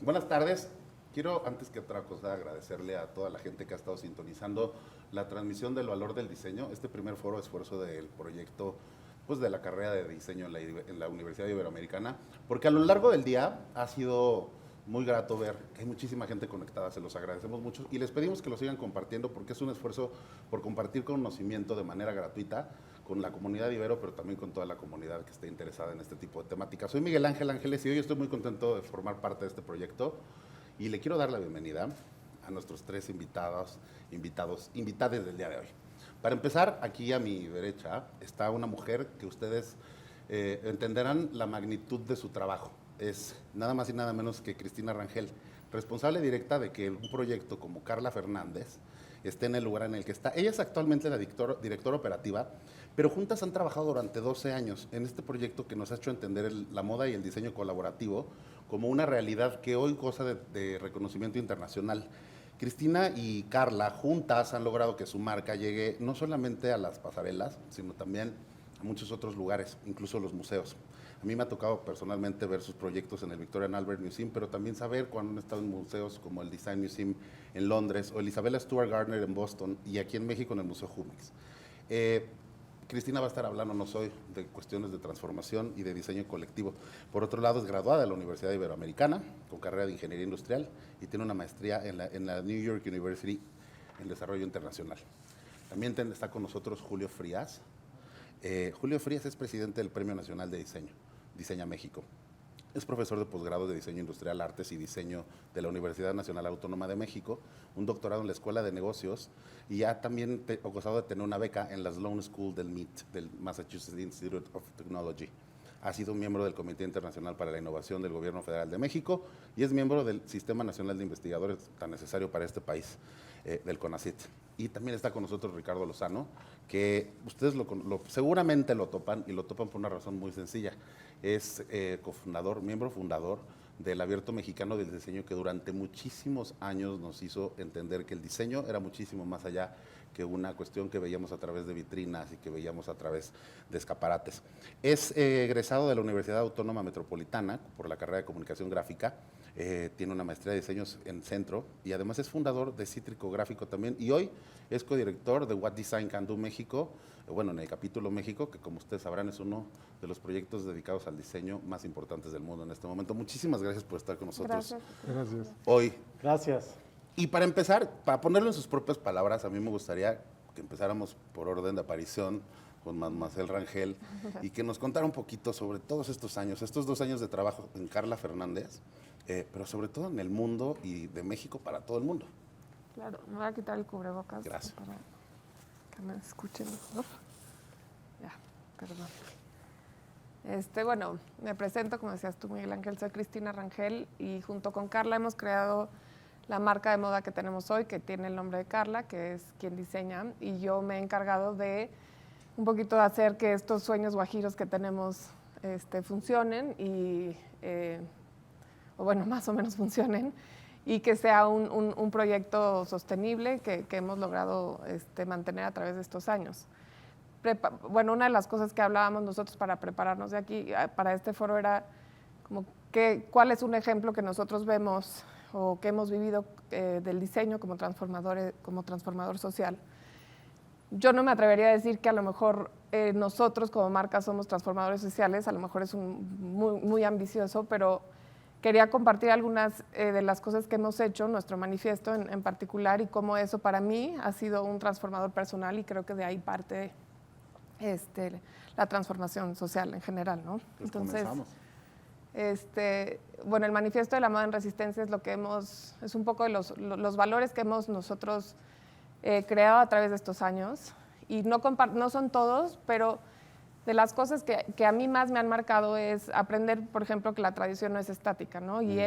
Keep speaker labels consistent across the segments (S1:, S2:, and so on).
S1: Buenas tardes. Quiero, antes que otra cosa, agradecerle a toda la gente que ha estado sintonizando la transmisión del valor del diseño, este primer foro de esfuerzo del proyecto pues, de la carrera de diseño en la Universidad Iberoamericana, porque a lo largo del día ha sido muy grato ver que hay muchísima gente conectada, se los agradecemos mucho y les pedimos que lo sigan compartiendo porque es un esfuerzo por compartir conocimiento de manera gratuita con la comunidad Ibero, pero también con toda la comunidad que esté interesada en este tipo de temáticas. Soy Miguel Ángel Ángeles y hoy estoy muy contento de formar parte de este proyecto y le quiero dar la bienvenida a nuestros tres invitades del día de hoy. Para empezar, aquí a mi derecha está una mujer que ustedes entenderán la magnitud de su trabajo. Es nada más y nada menos que Cristina Rangel, responsable directa de que un proyecto como Carla Fernández esté en el lugar en el que está. Ella es actualmente la directora operativa, pero juntas han trabajado durante 12 años en este proyecto que nos ha hecho entender la moda y el diseño colaborativo como una realidad que hoy goza de reconocimiento internacional. Cristina y Carla juntas han logrado que su marca llegue no solamente a las pasarelas, sino también a muchos otros lugares, incluso los museos. A mí me ha tocado personalmente ver sus proyectos en el Victoria and Albert Museum, pero también saber cuando han estado en museos como el Design Museum en Londres o el Isabella Stewart Gardner en Boston y aquí en México en el Museo Jumex. Cristina va a estar hablándonos hoy de cuestiones de transformación y de diseño colectivo. Por otro lado, es graduada de la Universidad Iberoamericana con carrera de Ingeniería Industrial y tiene una maestría en la New York University en Desarrollo Internacional. También está con nosotros Julio Frías. Julio Frías es presidente del Premio Nacional de Diseño, Diseña México. Es profesor de posgrado de Diseño Industrial, Artes y Diseño de la Universidad Nacional Autónoma de México, un doctorado en la Escuela de Negocios y ha también gozado de tener una beca en la Sloan School del MIT, del Massachusetts Institute of Technology. Ha sido miembro del Comité Internacional para la Innovación del Gobierno Federal de México y es miembro del Sistema Nacional de Investigadores tan necesario para este país, del CONACYT. Y también está con nosotros Ricardo Lozano, que ustedes seguramente lo topan y lo topan por una razón muy sencilla. Es cofundador, miembro fundador del Abierto Mexicano del Diseño, que durante muchísimos años nos hizo entender que el diseño era muchísimo más allá que una cuestión que veíamos a través de vitrinas y que veíamos a través de escaparates. Es egresado de la Universidad Autónoma Metropolitana por la carrera de Comunicación Gráfica, tiene una maestría de diseños en Centro y además es fundador de Cítrico Gráfico también y hoy es codirector de What Design Can Do México, bueno, en el capítulo México, que como ustedes sabrán es uno de los proyectos dedicados al diseño más importantes del mundo en este momento. Muchísimas gracias por estar con nosotros
S2: Gracias.
S1: hoy.
S2: Gracias.
S1: Y para empezar, para ponerlo en sus propias palabras, a mí me gustaría que empezáramos por orden de aparición con Mademoiselle Rangel y que nos contara un poquito sobre todos estos años, estos 2 años de trabajo en Carla Fernández, pero sobre todo en el mundo y de México para todo el mundo.
S3: Claro, me voy a quitar el cubrebocas.
S1: Gracias.
S3: Para que me escuchen mejor. Ya, perdón. Bueno, me presento, como decías tú, Miguel Ángel, soy Cristina Rangel y junto con Carla hemos creado la marca de moda que tenemos hoy, que tiene el nombre de Carla, que es quien diseña, y yo me he encargado de un poquito de hacer que estos sueños guajiros que tenemos funcionen y, o bueno, más o menos funcionen, y que sea un proyecto sostenible que hemos logrado mantener a través de estos años. Bueno, una de las cosas que hablábamos nosotros para prepararnos de aquí, para este foro, era como cuál es un ejemplo que nosotros vemos o que hemos vivido del diseño como transformador social. Yo no me atrevería a decir que a lo mejor nosotros como marca somos transformadores sociales, a lo mejor es muy ambicioso, pero quería compartir algunas de las cosas que hemos hecho, nuestro manifiesto en particular, y cómo eso para mí ha sido un transformador personal y creo que de ahí parte la transformación social en general, ¿no?
S1: Pues
S3: entonces,
S1: comenzamos.
S3: Bueno, el manifiesto de la moda en resistencia es lo que es un poco de los valores que hemos nosotros creado a través de estos años, y no son todos, pero de las cosas que a mí más me han marcado es aprender, por ejemplo, que la tradición no es estática, ¿no? Y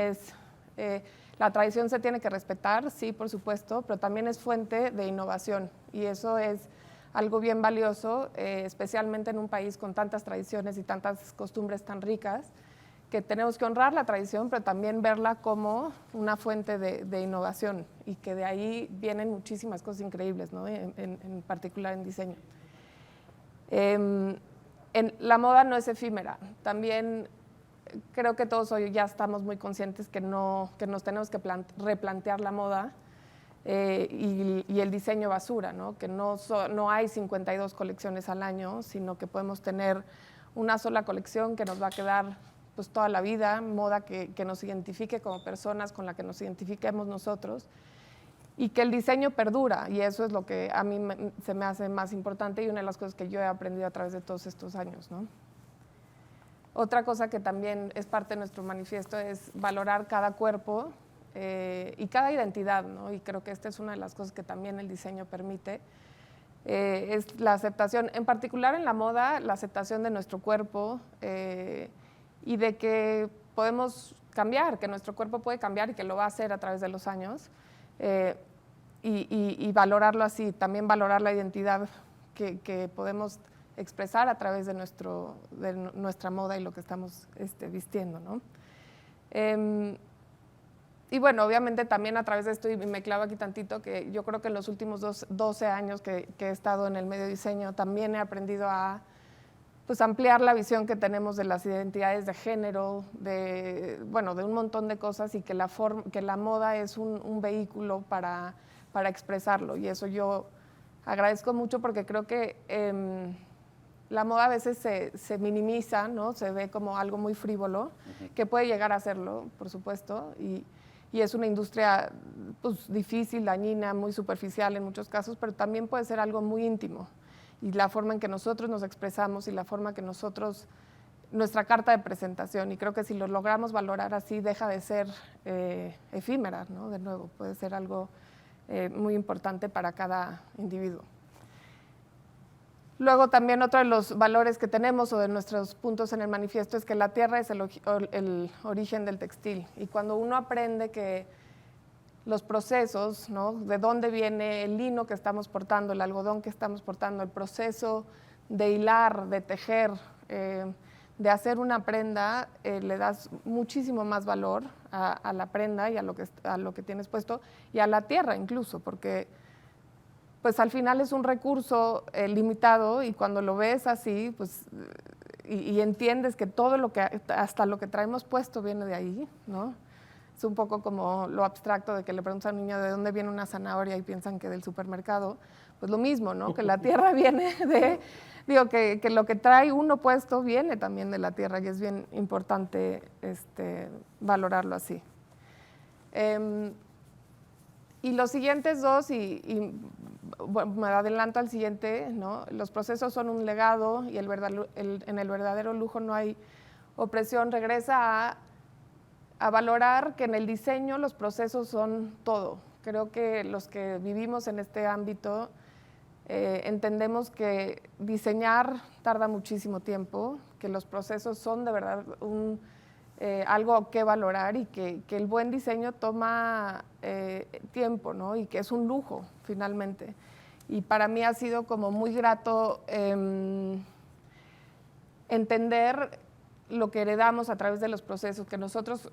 S3: la tradición se tiene que respetar, sí, por supuesto, pero también es fuente de innovación, y eso es algo bien valioso, especialmente en un país con tantas tradiciones y tantas costumbres tan ricas, que tenemos que honrar la tradición, pero también verla como una fuente de innovación, y que de ahí vienen muchísimas cosas increíbles, ¿no? En particular en diseño. La moda no es efímera, también creo que todos hoy ya estamos muy conscientes que nos tenemos que replantear la moda y el diseño basura, ¿no? Que no hay 52 colecciones al año, sino que podemos tener una sola colección que nos va a quedar pues, toda la vida, moda que nos identifique como personas, con la que nos identifiquemos nosotros, y que el diseño perdura, y eso es lo que a mí se me hace más importante y una de las cosas que yo he aprendido a través de todos estos años, ¿no? Otra cosa que también es parte de nuestro manifiesto es valorar cada cuerpo y cada identidad, ¿no? Y creo que esta es una de las cosas que también el diseño permite, es la aceptación, en particular en la moda, la aceptación de nuestro cuerpo y de que podemos cambiar, que nuestro cuerpo puede cambiar y que lo va a hacer a través de los años. Y valorarlo así, también valorar la identidad que podemos expresar a través de nuestra moda y lo que estamos vistiendo, ¿no? Y bueno, obviamente también a través de esto, y me clavo aquí tantito, que yo creo que en los últimos 12 años que he estado en el medio de diseño, también he aprendido a pues, ampliar la visión que tenemos de las identidades de género, de un montón de cosas, y que la moda es un vehículo para expresarlo. Y eso yo agradezco mucho porque creo que la moda a veces se minimiza, ¿no? Se ve como algo muy frívolo, que puede llegar a serlo, por supuesto, y es una industria pues, difícil, dañina, muy superficial en muchos casos, pero también puede ser algo muy íntimo. Y la forma en que nosotros nos expresamos y la forma que nuestra carta de presentación, y creo que si lo logramos valorar así, deja de ser efímera, ¿no? De nuevo, puede ser algo muy importante para cada individuo. Luego también otro de los valores que tenemos o de nuestros puntos en el manifiesto es que la tierra es el origen del textil, y cuando uno aprende que los procesos, ¿no? De dónde viene el lino que estamos portando, el algodón que estamos portando, el proceso de hilar, de tejer, de hacer una prenda, le das muchísimo más valor a la prenda y a lo que tienes puesto, y a la tierra incluso, porque pues al final es un recurso limitado, y cuando lo ves así, pues, y entiendes que hasta lo que traemos puesto viene de ahí, ¿no? Es un poco como lo abstracto de que le preguntas a un niño de dónde viene una zanahoria y piensan que del supermercado, pues lo mismo, ¿no? Que la tierra viene que lo que trae uno puesto viene también de la tierra, y es bien importante valorarlo así. Y los siguientes dos, bueno, me adelanto al siguiente, ¿no? Los procesos son un legado, y en el verdadero lujo no hay opresión. Regresa a valorar que en el diseño los procesos son todo. Creo que los que vivimos en este ámbito entendemos que diseñar tarda muchísimo tiempo, que los procesos son de verdad algo que valorar, y que el buen diseño toma tiempo, ¿no? Y que es un lujo finalmente. Y para mí ha sido como muy grato entender lo que heredamos a través de los procesos, que nosotros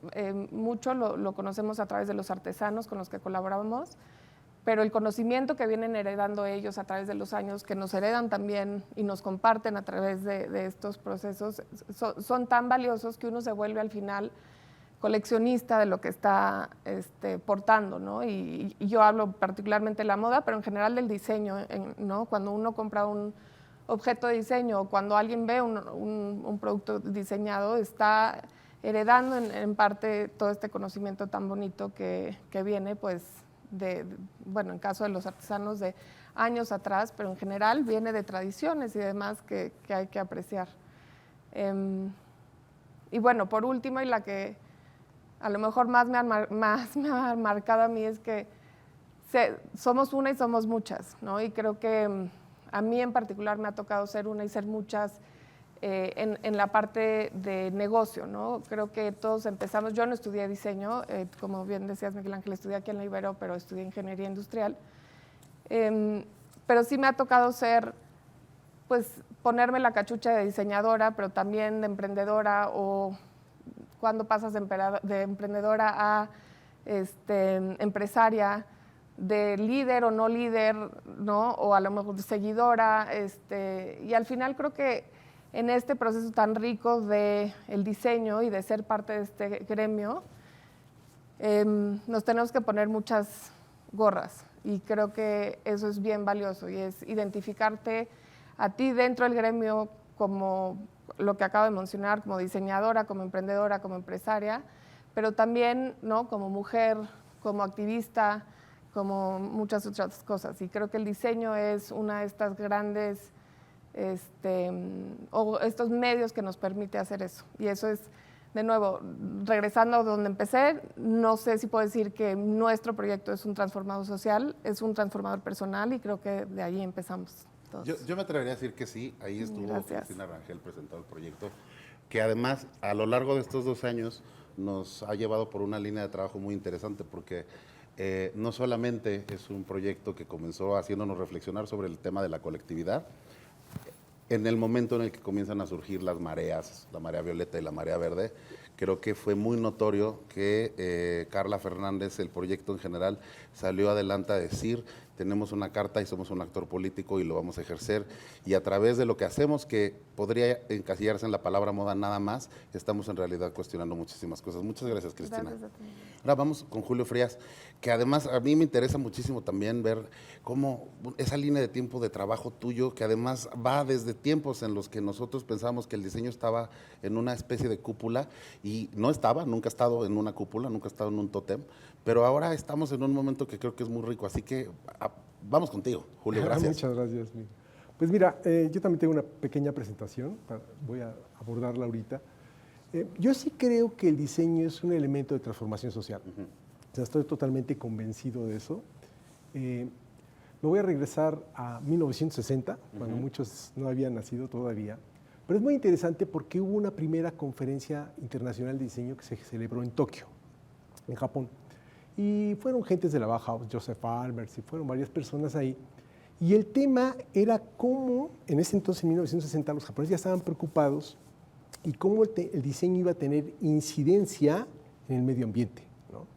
S3: mucho lo conocemos a través de los artesanos con los que colaboramos, pero el conocimiento que vienen heredando ellos a través de los años, que nos heredan también y nos comparten a través de estos procesos, son tan valiosos que uno se vuelve al final coleccionista de lo que está portando, ¿no? Y yo hablo particularmente de la moda, pero en general del diseño, ¿no? Cuando uno compra un objeto de diseño, o cuando alguien ve un producto diseñado, está heredando en parte todo este conocimiento tan bonito que viene, pues, bueno, en caso de los artesanos de años atrás, pero en general viene de tradiciones y demás que hay que apreciar. Y bueno, por último, y la que a lo mejor más me ha marcado a mí, es que somos una y somos muchas, ¿no? Y creo que a mí en particular me ha tocado ser una y ser muchas en la parte de negocio, ¿no? Creo que todos empezamos, yo no estudié diseño, como bien decías, Miguel Ángel, estudié aquí en la Ibero, pero estudié ingeniería industrial. Pero sí me ha tocado pues, ponerme la cachucha de diseñadora, pero también de emprendedora, o cuando pasas de emprendedora a empresaria, de líder o no líder, ¿no? O a lo mejor de seguidora, y al final creo que en este proceso tan rico del diseño y de ser parte de este gremio, nos tenemos que poner muchas gorras y creo que eso es bien valioso y es identificarte a ti dentro del gremio como lo que acabo de mencionar, como diseñadora, como emprendedora, como empresaria, pero también, ¿no?, como mujer, como activista, como muchas otras cosas. Y creo que el diseño es una de estas grandes, o estos medios que nos permite hacer eso. Y eso es, de nuevo, regresando a donde empecé, no sé si puedo decir que nuestro proyecto es un transformador social, es un transformador personal y creo que de ahí empezamos.
S1: Yo me atrevería a decir que sí, ahí estuvo
S3: Gracias.
S1: Cristina Rangel presentando el proyecto, que además a lo largo de estos 2 años nos ha llevado por una línea de trabajo muy interesante, porque no solamente es un proyecto que comenzó haciéndonos reflexionar sobre el tema de la colectividad, en el momento en el que comienzan a surgir las mareas, la marea violeta y la marea verde, creo que fue muy notorio que Carla Fernández, el proyecto en general, salió adelante a decir: tenemos una carta y somos un actor político y lo vamos a ejercer, y a través de lo que hacemos, que podría encasillarse en la palabra moda nada más, estamos en realidad cuestionando muchísimas cosas. Muchas gracias, Cristina.
S3: Gracias a ti.
S1: Ahora vamos con Julio Frías, que además a mí me interesa muchísimo también ver cómo esa línea de tiempo de trabajo tuyo, que además va desde tiempos en los que nosotros pensábamos que el diseño estaba en una especie de cúpula, y no estaba, nunca ha estado en una cúpula, nunca ha estado en un tótem, pero ahora estamos en un momento que creo que es muy rico, así que vamos contigo, Julio, gracias.
S2: Muchas gracias, Miguel. Pues mira, yo también tengo una pequeña presentación, voy a abordarla ahorita. Yo sí creo que el diseño es un elemento de transformación social. O sea, estoy totalmente convencido de eso. Me voy a regresar a 1960, cuando muchos no habían nacido todavía. Pero es muy interesante porque hubo una primera conferencia internacional de diseño que se celebró en Tokio, en Japón. Y fueron gentes de la Bauhaus, Joseph Albers, y fueron varias personas ahí. Y el tema era cómo, en ese entonces, en 1960, los japoneses ya estaban preocupados y cómo el diseño iba a tener incidencia en el medio ambiente, ¿no?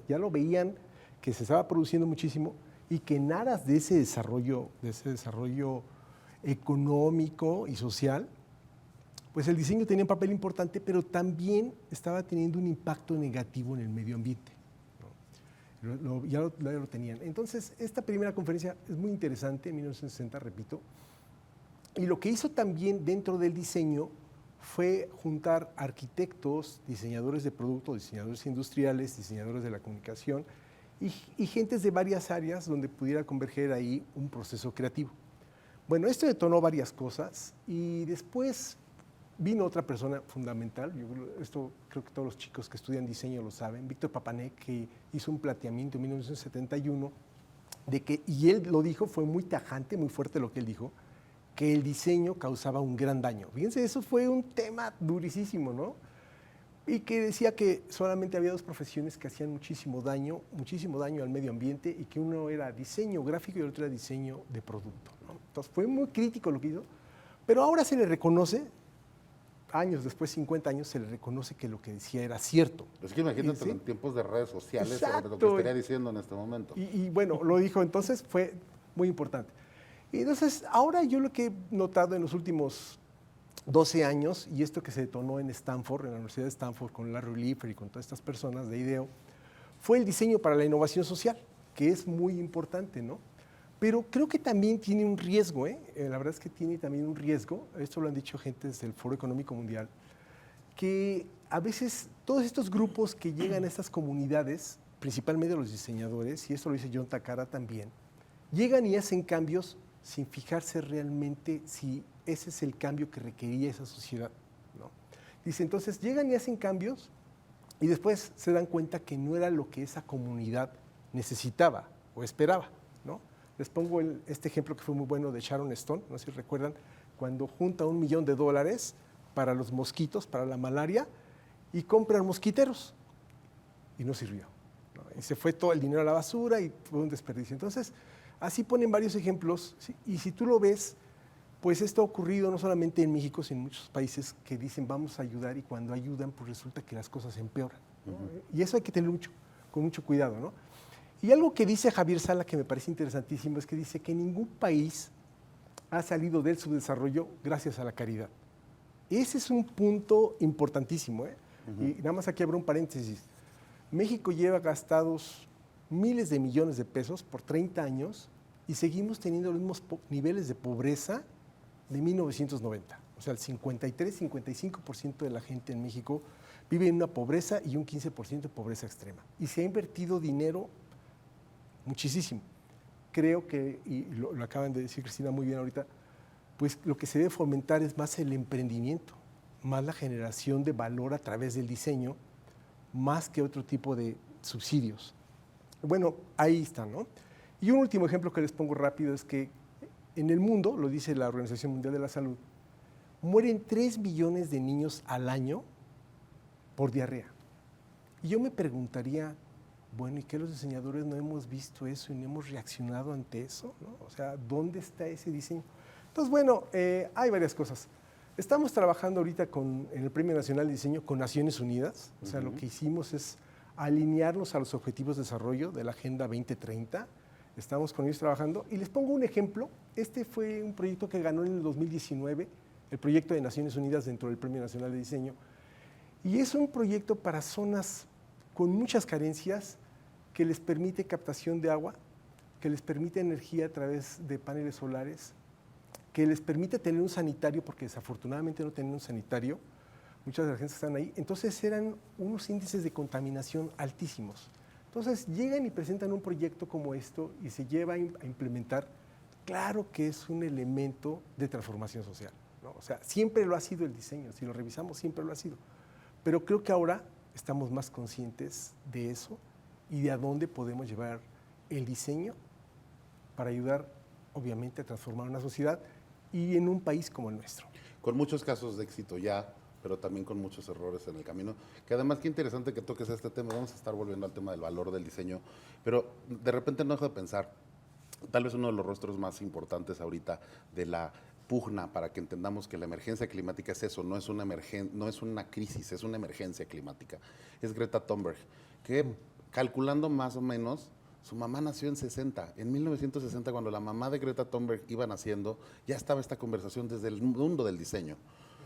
S2: Ya lo veían que se estaba produciendo muchísimo y que en aras de ese desarrollo económico y social, pues el diseño tenía un papel importante, pero también estaba teniendo un impacto negativo en el medio ambiente. Ya lo tenían. Entonces, esta primera conferencia es muy interesante, en 1960, repito, y lo que hizo también dentro del diseño fue juntar arquitectos, diseñadores de productos, diseñadores industriales, diseñadores de la comunicación y gentes de varias áreas donde pudiera converger ahí un proceso creativo. Bueno, esto detonó varias cosas y después vino otra persona fundamental, esto creo que todos los chicos que estudian diseño lo saben, Víctor Papanek, que hizo un planteamiento en 1971 de que, y él lo dijo, fue muy tajante, muy fuerte lo que él dijo, que el diseño causaba un gran daño. Fíjense, eso fue un tema durísimo, ¿no? Y que decía que solamente había 2 profesiones que hacían muchísimo daño al medio ambiente, y que uno era diseño gráfico y el otro era diseño de producto, ¿no? Entonces fue muy crítico lo que hizo, pero ahora se le reconoce, años después, 50 años, se le reconoce que lo que decía era cierto.
S1: Es que imagínate, ¿sí?, en tiempos de redes sociales, exacto, lo que estaría diciendo en este momento.
S2: Y bueno, lo dijo, entonces fue muy importante. Y entonces, ahora yo lo que he notado en los últimos 12 años, y esto que se detonó en Stanford, en la Universidad de Stanford, con Larry Lieber y con todas estas personas de IDEO, fue el diseño para la innovación social, que es muy importante, ¿no? Pero creo que también tiene un riesgo, la verdad es que tiene también un riesgo, esto lo han dicho gentes del Foro Económico Mundial, que a veces todos estos grupos que llegan a estas comunidades, principalmente los diseñadores, y esto lo dice John Takara también, llegan y hacen cambios sin fijarse realmente si ese es el cambio que requería esa sociedad, ¿no? Dice, entonces llegan y hacen cambios y después se dan cuenta que no era lo que esa comunidad necesitaba o esperaba, ¿no? Les pongo este ejemplo que fue muy bueno de Sharon Stone, no sé si recuerdan, cuando junta $1 millón para los mosquitos, para la malaria, y compran mosquiteros, y no sirvió, ¿no? Y se fue todo el dinero a la basura y fue un desperdicio. Entonces, así ponen varios ejemplos, ¿sí? Y si tú lo ves, pues esto ha ocurrido no solamente en México, sino en muchos países que dicen vamos a ayudar, y cuando ayudan, pues resulta que las cosas empeoran, ¿no? Y eso hay que tener con mucho cuidado, ¿no? Y algo que dice Javier Sala que me parece interesantísimo es que dice que ningún país ha salido del subdesarrollo gracias a la caridad. Ese es un punto importantísimo, ¿eh? Y nada más aquí abro un paréntesis. México lleva gastados miles de millones de pesos por 30 años y seguimos teniendo los mismos niveles de pobreza de 1990. O sea, el 53-55% de la gente en México vive en una pobreza y un 15% de pobreza extrema. Y se ha invertido dinero muchísimo. Creo que, y lo acaban de decir Cristina muy bien ahorita, pues lo que se debe fomentar es más el emprendimiento, más la generación de valor a través del diseño, más que otro tipo de subsidios. Bueno, ahí está, ¿no? Y un último ejemplo que les pongo rápido es que en el mundo, lo dice la Organización Mundial de la Salud, mueren 3 millones de niños al año por diarrea. Y yo me preguntaría, bueno, ¿y qué los diseñadores no hemos visto eso y no hemos reaccionado ante eso? ¿No? O sea, ¿dónde está ese diseño? Entonces, bueno, hay varias cosas. Estamos trabajando ahorita en el Premio Nacional de Diseño con Naciones Unidas. O sea, lo que hicimos es alinearnos a los objetivos de desarrollo de la Agenda 2030. Estamos con ellos trabajando. Y les pongo un ejemplo. Este fue un proyecto que ganó en el 2019, el proyecto de Naciones Unidas dentro del Premio Nacional de Diseño. Y es un proyecto para zonas con muchas carencias que les permite captación de agua, que les permite energía a través de paneles solares, que les permite tener un sanitario, porque desafortunadamente no tienen un sanitario, muchas de las gentes están ahí. Entonces eran unos índices de contaminación altísimos. Entonces llegan y presentan un proyecto como esto y se lleva a implementar. Claro que es un elemento de transformación social, ¿no? O sea, siempre lo ha sido el diseño, si lo revisamos siempre lo ha sido. Pero creo que ahora estamos más conscientes de eso y de a dónde podemos llevar el diseño para ayudar, obviamente, a transformar una sociedad y en un país como el nuestro.
S1: Con muchos casos de éxito ya, pero también con muchos errores en el camino. Que además, qué interesante que toques este tema. Vamos a estar volviendo al tema del valor del diseño, pero de repente no dejo de pensar, tal vez uno de los rostros más importantes ahorita de la pugna para que entendamos que la emergencia climática es eso, no es una crisis, es una emergencia climática. Es Greta Thunberg, que calculando más o menos, su mamá nació en 60. En 1960, cuando la mamá de Greta Thunberg iba naciendo, ya estaba esta conversación desde el mundo del diseño.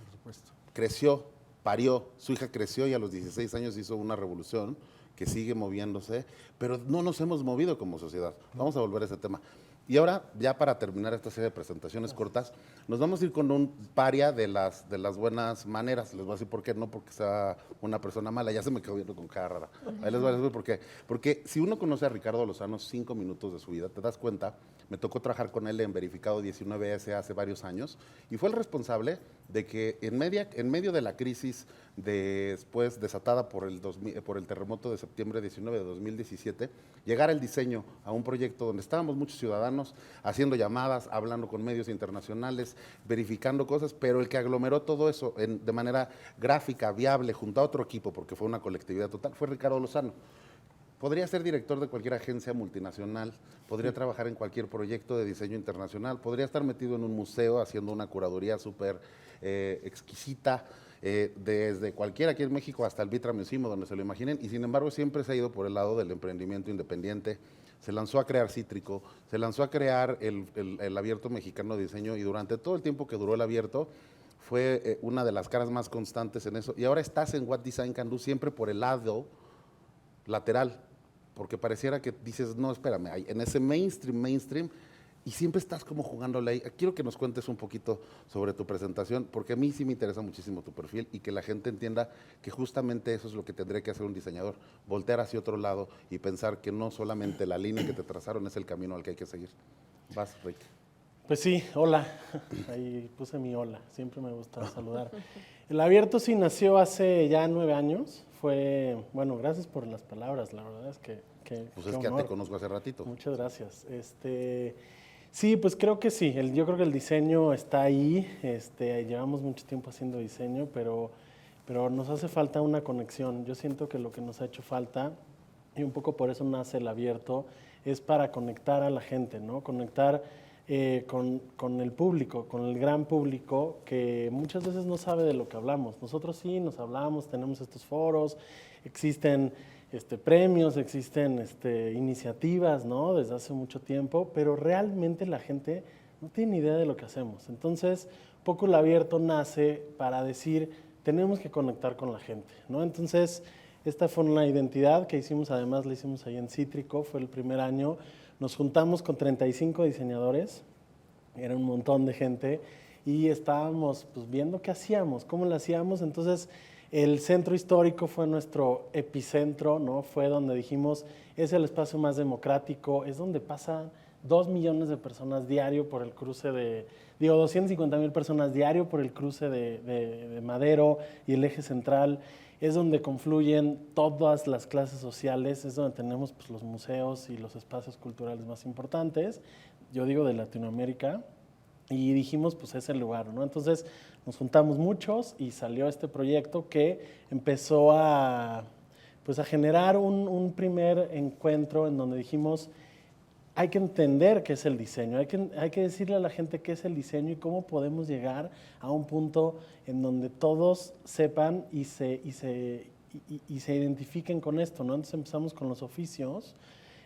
S2: Por supuesto.
S1: Creció, parió, su hija creció y a los 16 años hizo una revolución que sigue moviéndose, pero no nos hemos movido como sociedad. Vamos a volver a ese tema. Y ahora, ya para terminar esta serie de presentaciones cortas, nos vamos a ir con un paria de las buenas maneras. Les voy a decir por qué, no porque sea una persona mala, ya se me quedó viendo con cara rara. Ahí les voy a decir por qué. Porque si uno conoce a Ricardo Lozano 5 minutos de su vida, te das cuenta, me tocó trabajar con él en Verificado 19S hace varios años, y fue el responsable de que en medio de la crisis después desatada por el terremoto de septiembre 19 de 2017, llegara el diseño a un proyecto donde estábamos muchos ciudadanos haciendo llamadas, hablando con medios internacionales, verificando cosas, pero el que aglomeró todo eso de manera gráfica, viable, junto a otro equipo, porque fue una colectividad total, fue Ricardo Lozano. Podría ser director de cualquier agencia multinacional, podría trabajar en cualquier proyecto de diseño internacional, podría estar metido en un museo haciendo una curaduría súper exquisita, desde cualquiera aquí en México hasta el Vitra Museum, donde se lo imaginen, y sin embargo siempre se ha ido por el lado del emprendimiento independiente. Se lanzó a crear Cítrico, se lanzó a crear el Abierto Mexicano de Diseño, y durante todo el tiempo que duró el Abierto fue una de las caras más constantes en eso. Y ahora estás en What Design Can Do siempre por el lado lateral, porque pareciera que dices, no, espérame, en ese mainstream, y siempre estás como jugándole ahí. Quiero que nos cuentes un poquito sobre tu presentación, porque a mí sí me interesa muchísimo tu perfil y que la gente entienda que justamente eso es lo que tendría que hacer un diseñador, voltear hacia otro lado y pensar que no solamente la línea que te trazaron es el camino al que hay que seguir. Vas, Rick.
S4: Pues sí, hola, ahí puse mi hola, siempre me gusta saludar. El Abierto sí nació hace ya 9 años, bueno, gracias por las palabras, la verdad es que
S1: pues es que ya te conozco hace ratito.
S4: Muchas gracias. Sí, pues creo que sí, yo creo que el diseño está ahí, llevamos mucho tiempo haciendo diseño, pero nos hace falta una conexión. Yo siento que lo que nos ha hecho falta, y un poco por eso nace el Abierto, es para conectar a la gente, ¿no? Conectar con el público, con el gran público que muchas veces no sabe de lo que hablamos. Nosotros sí nos hablamos, tenemos estos foros, existen premios, existen iniciativas, ¿no? Desde hace mucho tiempo, pero realmente la gente no tienen idea de lo que hacemos. Entonces, Pócula Abierto nace para decir, tenemos que conectar con la gente, ¿no? Entonces, esta fue una identidad que hicimos, además la hicimos ahí en Cítrico, fue el primer año. Nos juntamos con 35 diseñadores, era un montón de gente, y estábamos pues, viendo qué hacíamos, cómo lo hacíamos. Entonces, el centro histórico fue nuestro epicentro, ¿no? Fue donde dijimos, es el espacio más democrático, es donde pasan 2 millones de personas diario por el cruce de, 250,000 personas diario por el cruce de Madero y el eje central. Es donde confluyen todas las clases sociales, es donde tenemos pues, los museos y los espacios culturales más importantes, yo digo de Latinoamérica, y dijimos, pues es el lugar, ¿no? Entonces nos juntamos muchos y salió este proyecto que empezó a, pues, a generar un primer encuentro en donde dijimos, hay que entender qué es el diseño, hay que decirle a la gente qué es el diseño y cómo podemos llegar a un punto en donde todos sepan y se identifiquen con esto, ¿no? Entonces empezamos con los oficios,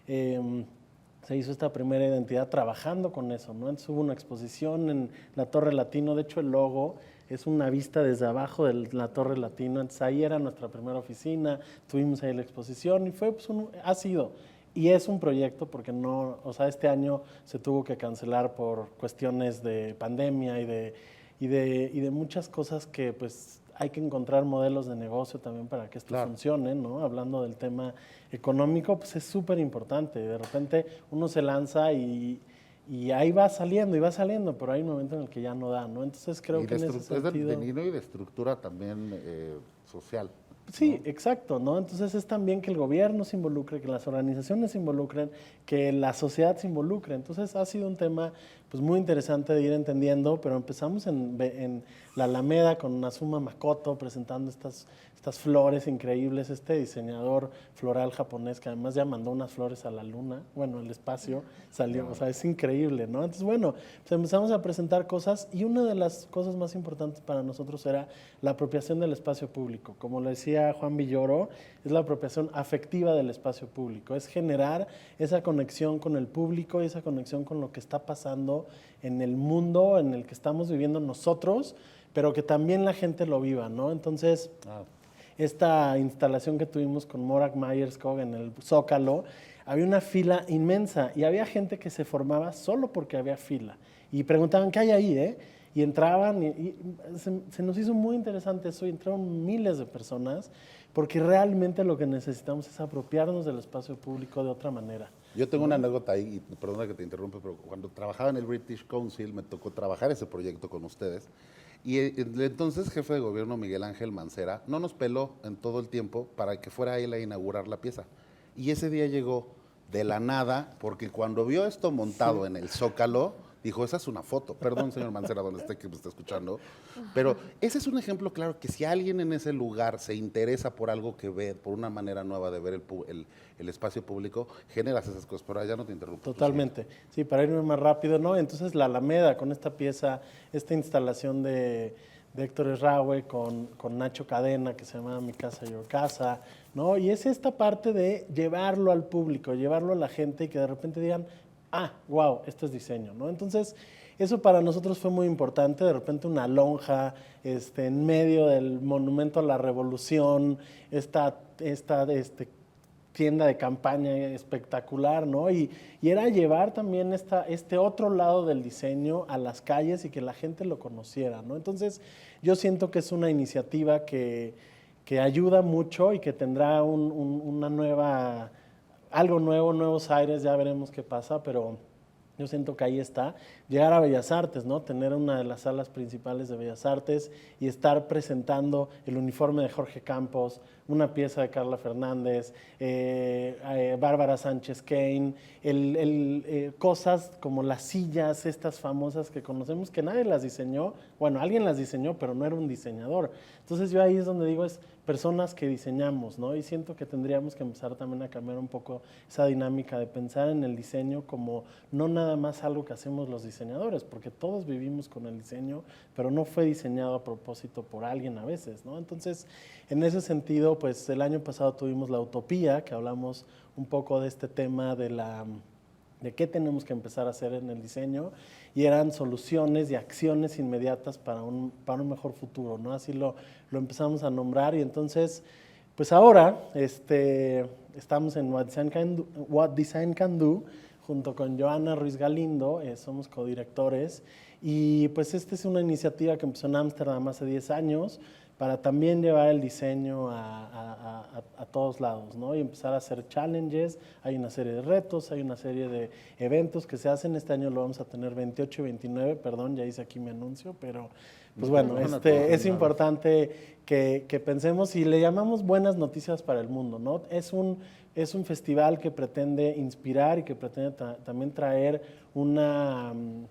S4: se hizo esta primera identidad trabajando con eso, ¿no? Entonces hubo una exposición en la Torre Latino, de hecho el logo es una vista desde abajo de la Torre Latino, entonces ahí era nuestra primera oficina, tuvimos ahí la exposición y fue, pues, ha sido. Y es un proyecto porque no, o sea, este año se tuvo que cancelar por cuestiones de pandemia y de muchas cosas que pues hay que encontrar modelos de negocio también para que esto funcione, ¿no? Hablando del tema económico, pues es súper importante. De repente uno se lanza y ahí va saliendo, pero hay un momento en el que ya no da, ¿no? Entonces creo que en ese sentido...
S1: Es de contenido y de estructura también social.
S4: Sí, exacto, ¿no? Entonces es también que el gobierno se involucre, que las organizaciones se involucren, que la sociedad se involucre. Entonces ha sido un tema pues muy interesante de ir entendiendo, pero empezamos en la Alameda con Azuma Makoto presentando estas flores increíbles, este diseñador floral japonés que además ya mandó unas flores a la luna, bueno, el espacio salió, o sea, es increíble, ¿no? Entonces, bueno, pues empezamos a presentar cosas y una de las cosas más importantes para nosotros era la apropiación del espacio público. Como lo decía Juan Villoro, es la apropiación afectiva del espacio público, es generar esa conexión con el público y esa conexión con lo que está pasando en el mundo en el que estamos viviendo nosotros, pero que también la gente lo viva, ¿no? Entonces, esta instalación que tuvimos con Morak Myers-Skog en el Zócalo, había una fila inmensa y había gente que se formaba solo porque había fila. Y preguntaban, ¿qué hay ahí, Y entraban y se nos hizo muy interesante eso y entraron miles de personas porque realmente lo que necesitamos es apropiarnos del espacio público de otra manera.
S1: Yo tengo una anécdota ahí, y perdona que te interrumpa, pero cuando trabajaba en el British Council me tocó trabajar ese proyecto con ustedes y el entonces jefe de gobierno Miguel Ángel Mancera no nos peló en todo el tiempo para que fuera él a inaugurar la pieza. Y ese día llegó de la nada porque cuando vio esto montado en el Zócalo, dijo, esa es una foto. Perdón, señor Mancera, donde esté que me está escuchando. Pero ese es un ejemplo claro que si alguien en ese lugar se interesa por algo que ve, por una manera nueva de ver el espacio público, generas esas cosas. Pero ya no te interrumpo.
S4: Totalmente. Sí, para irme más rápido, ¿no? Entonces la Alameda con esta pieza, esta instalación de Héctor Esraue con Nacho Cadena, que se llama Mi Casa, Your Casa, ¿no? Y es esta parte de llevarlo al público, llevarlo a la gente y que de repente digan, wow, esto es diseño, ¿no? Entonces, eso para nosotros fue muy importante, de repente una lonja en medio del Monumento a la Revolución, esta tienda de campaña espectacular, ¿no? Y era llevar también este otro lado del diseño a las calles y que la gente lo conociera, ¿no? Entonces, yo siento que es una iniciativa que ayuda mucho y que tendrá una nueva... algo nuevo, nuevos aires, ya veremos qué pasa, pero yo siento que ahí está. Llegar a Bellas Artes, ¿no? Tener una de las salas principales de Bellas Artes y estar presentando el uniforme de Jorge Campos, una pieza de Carla Fernández, Bárbara Sánchez Kane, cosas como las sillas, estas famosas que conocemos, que nadie las diseñó, bueno, alguien las diseñó, pero no era un diseñador. Entonces yo ahí es donde digo, es personas que diseñamos, ¿no? Y siento que tendríamos que empezar también a cambiar un poco esa dinámica de pensar en el diseño como no nada más algo que hacemos los diseñadores, porque todos vivimos con el diseño, pero no fue diseñado a propósito por alguien a veces, ¿no? Entonces, en ese sentido, pues el año pasado tuvimos la Utopía, que hablamos un poco de este tema de de qué tenemos que empezar a hacer en el diseño, y eran soluciones y acciones inmediatas para un mejor futuro, ¿no? Así lo empezamos a nombrar, y entonces, pues ahora estamos en What Design Can Do, junto con Joana Ruiz Galindo, somos codirectores, y pues esta es una iniciativa que empezó en Ámsterdam hace 10 años, para también llevar el diseño a todos lados, ¿no? Y empezar a hacer challenges. Hay una serie de retos, hay una serie de eventos que se hacen. Este año lo vamos a tener 28 y 29, perdón, ya hice aquí mi anuncio, pero pues bueno, es importante que pensemos, y le llamamos buenas noticias para el mundo, ¿no? Es un festival que pretende inspirar y que pretende también traer una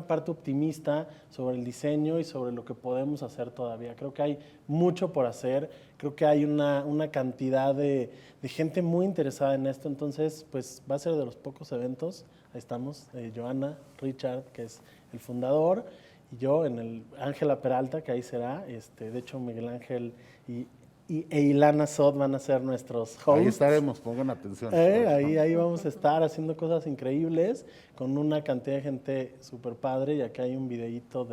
S4: parte optimista sobre el diseño y sobre lo que podemos hacer todavía. Creo que hay mucho por hacer, creo que hay una cantidad de gente muy interesada en esto, entonces pues va a ser de los pocos eventos. Ahí estamos, Joana, Richard, que es el fundador, y yo en el Ángela Peralta, que ahí será, de hecho Miguel Ángel e Ilana Sod van a ser nuestros hosts.
S1: Ahí estaremos, pongan atención.
S4: Ahí vamos a estar haciendo cosas increíbles con una cantidad de gente súper padre, y acá hay un videíto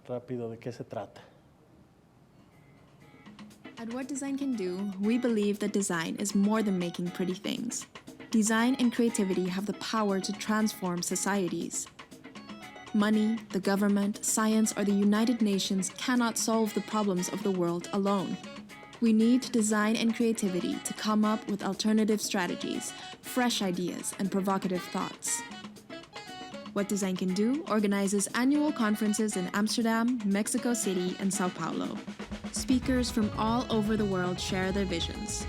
S4: rápido de qué se trata.
S5: At What Design Can Do, we believe that design is more than making pretty things. Design and creativity have the power to transform societies. Money, the government, science, or the United Nations cannot solve the problems of the world alone. We need design and creativity to come up with alternative strategies, fresh ideas, and provocative thoughts. What Design Can Do organizes annual conferences in Amsterdam, Mexico City, and Sao Paulo. Speakers from all over the world share their visions.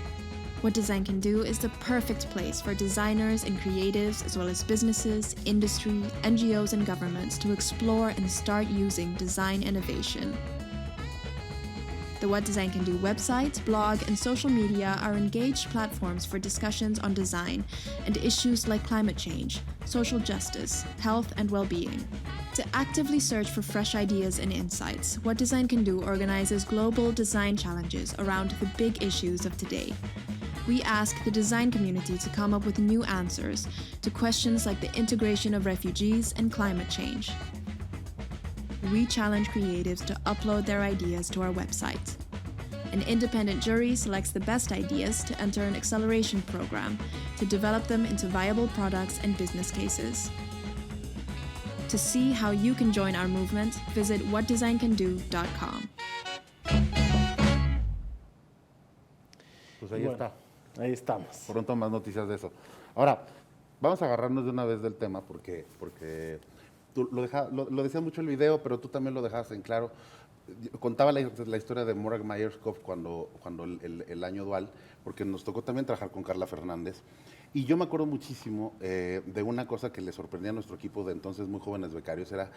S5: What Design Can Do is the perfect place for designers and creatives, as well as businesses, industry, NGOs, and governments to explore and start using design innovation. The What Design Can Do website, blog, and social media are engaged platforms for discussions on design and issues like climate change, social justice, health, and well-being. To actively search for fresh ideas and insights, What Design Can Do organizes global design challenges around the big issues of today. We ask the design community to come up with new answers to questions like the integration of refugees and climate change. We challenge creatives to upload their ideas to our website. An independent jury selects the best ideas to enter an acceleration program to develop them into viable products and business cases. To see how you can join our movement, visit whatdesigncando.com.
S1: Pues ahí está.
S4: Ahí estamos.
S1: Pronto más noticias de eso. Ahora, vamos a agarrarnos de una vez del tema porque tú lo decía mucho el video, pero tú también lo dejabas en claro. Contaba la historia de Morag Myerscough cuando el año dual, porque nos tocó también trabajar con Carla Fernández. Y yo me acuerdo muchísimo de una cosa que le sorprendía a nuestro equipo de entonces muy jóvenes becarios, era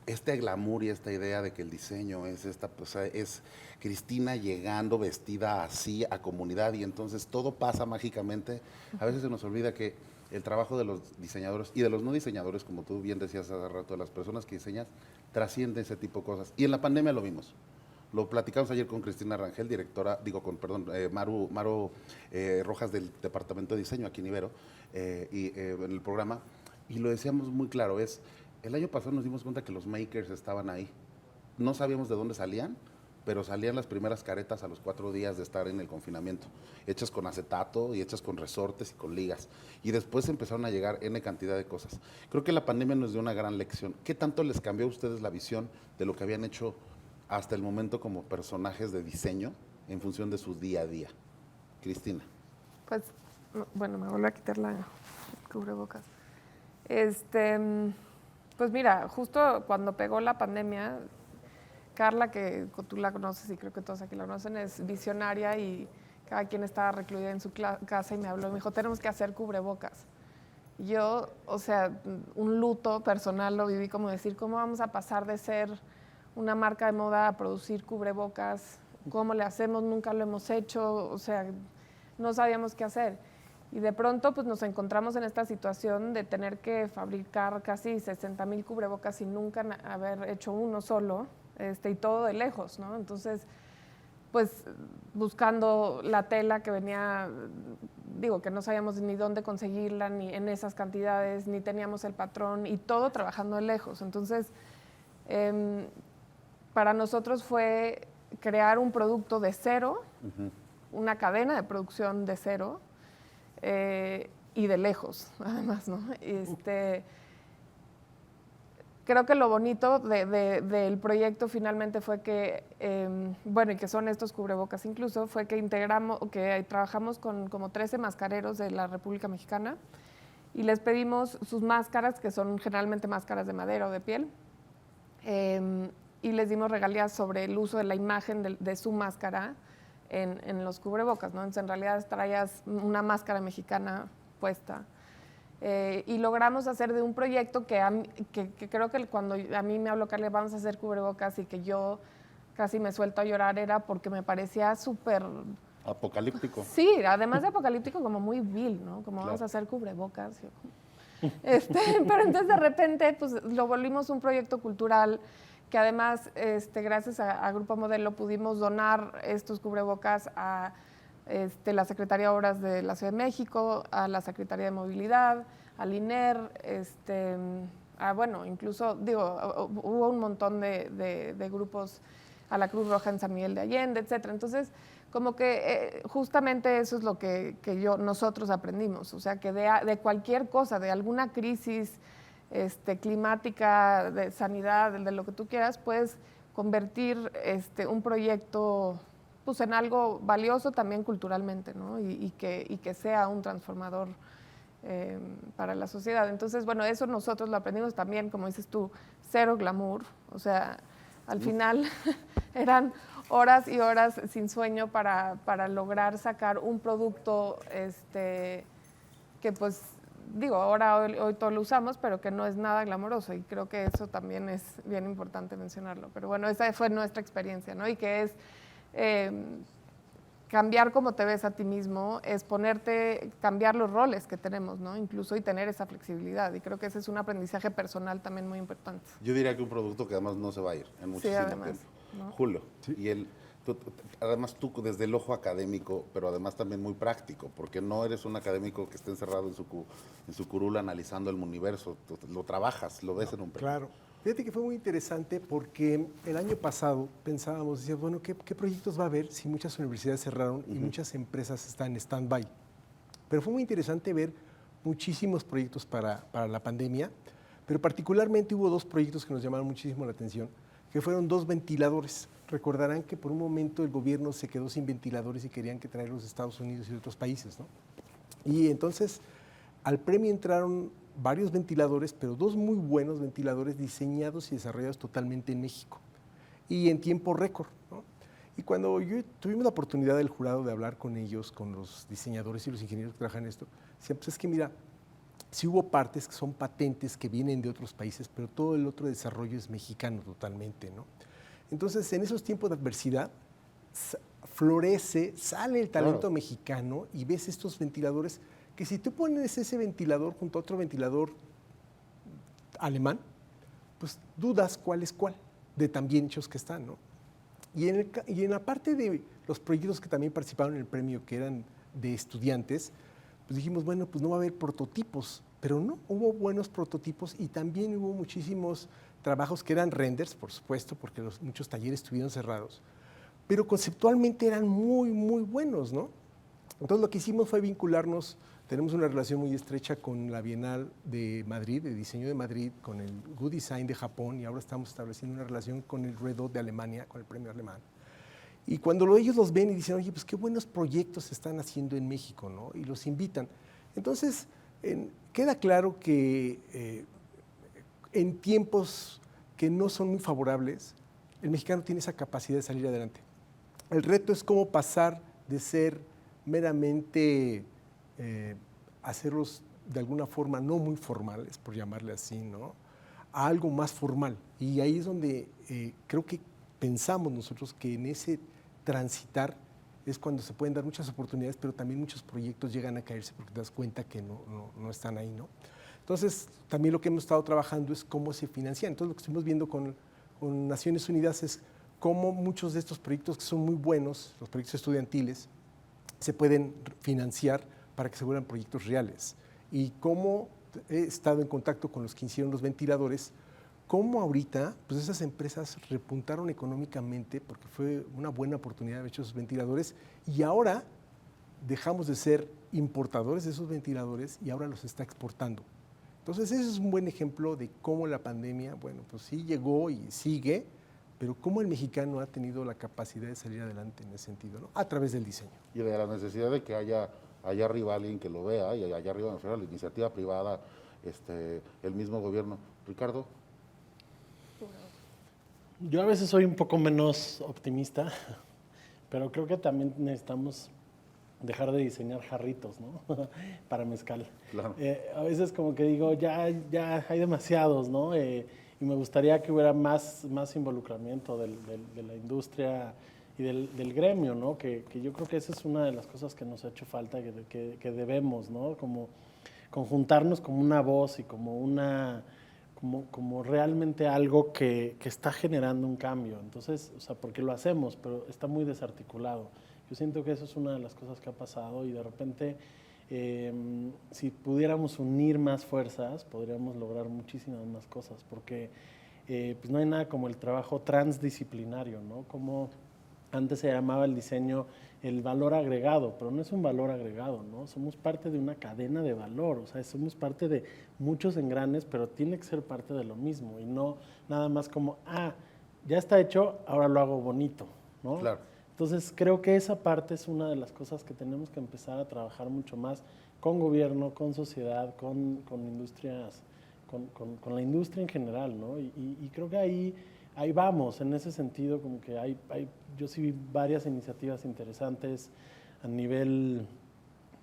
S1: este glamour y esta idea de que el diseño es es Cristina llegando vestida así a comunidad, y entonces todo pasa mágicamente. A veces se nos olvida que el trabajo de los diseñadores y de los no diseñadores, como tú bien decías hace rato, de las personas que diseñan, trasciende ese tipo de cosas. Y en la pandemia lo vimos. Lo platicamos ayer con Cristina Rangel, Maru Rojas del Departamento de Diseño aquí en Ibero, en el programa, y lo decíamos muy claro, el año pasado nos dimos cuenta que los makers estaban ahí. No sabíamos de dónde salían, pero salían las primeras caretas a los 4 días de estar en el confinamiento, hechas con acetato y hechas con resortes y con ligas. Y después empezaron a llegar N cantidad de cosas. Creo que la pandemia nos dio una gran lección. ¿Qué tanto les cambió a ustedes la visión de lo que habían hecho hasta el momento como personajes de diseño en función de su día a día? Cristina.
S3: Pues, bueno, me vuelvo a quitar la cubrebocas. Pues mira, justo cuando pegó la pandemia, Carla, que tú la conoces y creo que todos aquí la conocen, es visionaria y cada quien estaba recluida en su casa y me habló y me dijo, tenemos que hacer cubrebocas. Y yo, o sea, un luto personal lo viví, como decir, ¿cómo vamos a pasar de ser una marca de moda a producir cubrebocas? ¿Cómo le hacemos? Nunca lo hemos hecho, o sea, no sabíamos qué hacer. Y de pronto pues nos encontramos en esta situación de tener que fabricar casi 60,000 cubrebocas sin nunca haber hecho uno solo, y todo de lejos, ¿no? Entonces, pues buscando la tela que venía digo, que no sabíamos ni dónde conseguirla, ni en esas cantidades, ni teníamos el patrón, y todo trabajando de lejos. Entonces, para nosotros fue crear un producto de cero, una cadena de producción de cero, y de lejos, además, ¿no? Creo que lo bonito del proyecto finalmente fue que, bueno, y que son estos cubrebocas incluso, fue que trabajamos con como 13 mascareros de la República Mexicana y les pedimos sus máscaras, que son generalmente máscaras de madera o de piel, y les dimos regalías sobre el uso de la imagen de su máscara en los cubrebocas, ¿no? Entonces, en realidad traías una máscara mexicana puesta. Y logramos hacer de un proyecto que creo que cuando a mí me habló Carla, vamos a hacer cubrebocas, y que yo casi me suelto a llorar, era porque me parecía súper...
S1: Apocalíptico.
S3: Sí, además de apocalíptico, como muy vil, ¿no? Como
S1: Claro.
S3: vamos a hacer cubrebocas. Pero entonces de repente pues lo volvimos un proyecto cultural que además, gracias a Grupo Modelo, pudimos donar estos cubrebocas a la Secretaría de Obras de la Ciudad de México, a la Secretaría de Movilidad, al INER, bueno, incluso, hubo un montón de grupos, a la Cruz Roja en San Miguel de Allende, etcétera. Entonces, como que justamente eso es lo que nosotros aprendimos, o sea, que de cualquier cosa, de alguna crisis climática, de sanidad, de lo que tú quieras, puedes convertir un proyecto pues, en algo valioso también culturalmente, ¿no? Y que sea un transformador para la sociedad. Entonces, bueno, eso nosotros lo aprendimos también, como dices tú, cero glamour, o sea, al final eran horas y horas sin sueño para lograr sacar un producto que pues, ahora hoy todo lo usamos, pero que no es nada glamoroso, y creo que eso también es bien importante mencionarlo. Pero bueno, esa fue nuestra experiencia, ¿no? Y que es cambiar cómo te ves a ti mismo, es cambiar los roles que tenemos, ¿no? Incluso, y tener esa flexibilidad, y creo que ese es un aprendizaje personal también muy importante.
S1: Yo diría que un producto que además no se va a ir en muchísimo
S3: además,
S1: tiempo.
S3: ¿no?
S1: Julio, y además tú desde el ojo académico, pero además también muy práctico, porque no eres un académico que esté encerrado en su curul analizando el universo, lo trabajas, lo ves en un proyecto.
S2: Claro. Fíjate que fue muy interesante porque el año pasado pensábamos, decíamos, bueno, ¿qué proyectos va a haber si muchas universidades cerraron y muchas empresas están en stand-by? Pero fue muy interesante ver muchísimos proyectos para la pandemia, pero particularmente hubo 2 proyectos que nos llamaron muchísimo la atención, que fueron 2 ventiladores. Recordarán que por un momento el gobierno se quedó sin ventiladores y querían que traerlos de Estados Unidos y de otros países, ¿no? Y entonces al premio entraron varios ventiladores, pero 2 muy buenos ventiladores diseñados y desarrollados totalmente en México y en tiempo récord, ¿no? Y cuando tuvimos la oportunidad del jurado de hablar con ellos, con los diseñadores y los ingenieros que trabajan en esto, decían, pues es que mira, sí hubo partes que son patentes que vienen de otros países, pero todo el otro desarrollo es mexicano totalmente, ¿no? Entonces, en esos tiempos de adversidad, florece, sale el talento mexicano, y ves estos ventiladores que si tú pones ese ventilador junto a otro ventilador alemán, pues dudas cuál es cuál, de tan bien hechos que están, ¿no? Y en la parte de los proyectos que también participaron en el premio, que eran de estudiantes, pues dijimos, bueno, pues no va a haber prototipos, pero no, hubo buenos prototipos, y también hubo muchísimos trabajos que eran renders, por supuesto, porque muchos talleres estuvieron cerrados, pero conceptualmente eran muy, muy buenos, ¿no? Entonces lo que hicimos fue vincularnos. Tenemos una relación muy estrecha con la Bienal de Madrid, de diseño de Madrid, con el Good Design de Japón, y ahora estamos estableciendo una relación con el Red Dot de Alemania, con el premio alemán. Y cuando ellos los ven y dicen, oye, pues qué buenos proyectos se están haciendo en México, ¿no? Y los invitan. Entonces, queda claro que en tiempos que no son muy favorables, el mexicano tiene esa capacidad de salir adelante. El reto es cómo pasar de ser meramente hacerlos de alguna forma no muy formales, por llamarle así, ¿no?, a algo más formal. Y ahí es donde creo que pensamos nosotros que en ese transitar es cuando se pueden dar muchas oportunidades, pero también muchos proyectos llegan a caerse porque te das cuenta que no están ahí, ¿no? Entonces, también lo que hemos estado trabajando es cómo se financian. Entonces, lo que estuvimos viendo con Naciones Unidas es cómo muchos de estos proyectos que son muy buenos, los proyectos estudiantiles, se pueden financiar para que se vuelvan proyectos reales. Y cómo he estado en contacto con los que hicieron los ventiladores, cómo ahorita pues esas empresas repuntaron económicamente porque fue una buena oportunidad de haber hecho esos ventiladores y ahora dejamos de ser importadores de esos ventiladores y ahora los está exportando. Entonces ese es un buen ejemplo de cómo la pandemia, bueno, pues sí llegó y sigue, pero cómo el mexicano ha tenido la capacidad de salir adelante en ese sentido, ¿no? A través del diseño.
S1: Y de la necesidad de que haya allá arriba alguien que lo vea, y allá arriba la iniciativa privada, el mismo gobierno. Ricardo.
S4: Yo a veces soy un poco menos optimista, pero creo que también necesitamos dejar de diseñar jarritos, ¿no? Para mezcal.
S1: Claro.
S4: A veces como que digo, ya hay demasiados, ¿no? Y me gustaría que hubiera más involucramiento de la industria y del gremio, ¿no? Que yo creo que esa es una de las cosas que nos ha hecho falta, que debemos, ¿no? Como conjuntarnos como una voz y como realmente algo que está generando un cambio. Entonces, o sea, porque lo hacemos, pero está muy desarticulado. Yo siento que eso es una de las cosas que ha pasado y de repente, si pudiéramos unir más fuerzas, podríamos lograr muchísimas más cosas, porque pues no hay nada como el trabajo transdisciplinario, ¿no? Como antes se llamaba el diseño el valor agregado, pero no es un valor agregado, ¿no? Somos parte de una cadena de valor, o sea, somos parte de muchos engranes, pero tiene que ser parte de lo mismo y no nada más como, ya está hecho, ahora lo hago bonito, ¿no?
S1: Claro.
S4: Entonces, creo que esa parte es una de las cosas que tenemos que empezar a trabajar mucho más con gobierno, con sociedad, con industrias, con la industria en general, ¿no? Y creo que ahí vamos, en ese sentido, como que yo sí vi varias iniciativas interesantes a nivel,